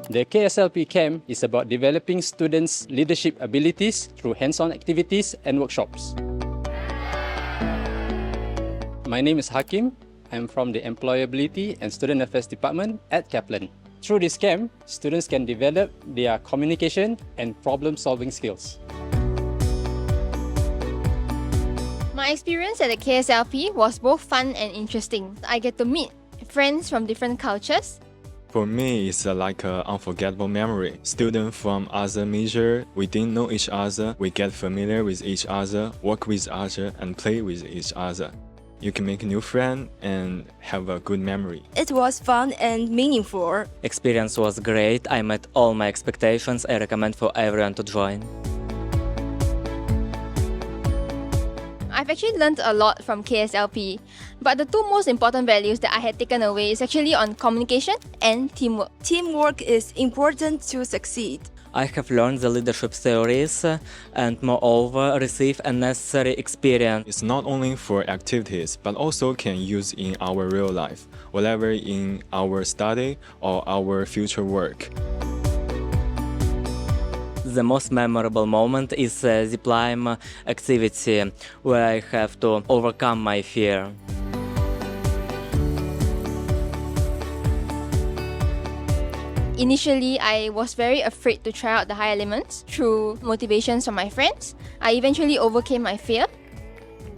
The KSLP camp is about developing students' leadership abilities through hands-on activities and workshops. My name is Hakim. I'm from the Employability and Student Affairs Department at Kaplan. Through this camp, students can develop their communication and problem-solving skills. My experience at the KSLP was both fun and interesting. I get to meet friends from different cultures. For me, it's like an unforgettable memory. Students from other majors, we didn't know each other. We get familiar with each other, work with each other, and play with each other. You can make a new friend and have a good memory. It was fun and meaningful. Experience was great. I met all my expectations. I recommend for everyone to join. I've actually learned a lot from KSLP, but the two most important values that I had taken away is actually on communication and teamwork. Teamwork is important to succeed. I have learned the leadership theories and moreover receive a necessary experience. It's not only for activities, but also can use in our real life, whether in our study or our future work. The most memorable moment is the zipline activity, where I have to overcome my fear. Initially, I was very afraid to try out the high elements. Through motivations from my friends, I eventually overcame my fear.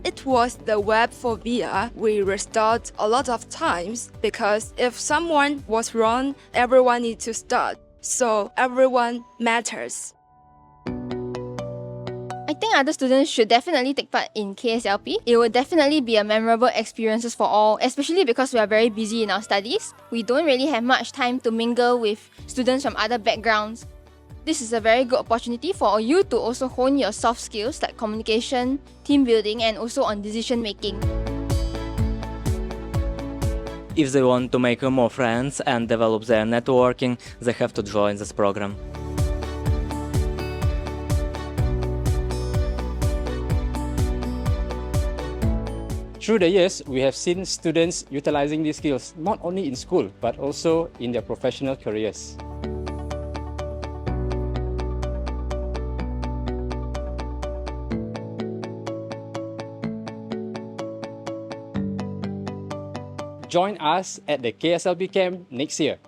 It was the web phobia we restored a lot of times because if someone was wrong, everyone needs to start. So everyone matters. I think other students should definitely take part in KSLP. It will definitely be a memorable experience for all, especially because we are very busy in our studies. We don't really have much time to mingle with students from other backgrounds. This is a very good opportunity for you to also hone your soft skills like communication, team building, and also on decision making. If they want to make more friends and develop their networking, they have to join this program. Through the years, we have seen students utilizing these skills not only in school, but also in their professional careers. Join us at the KSLP camp next year.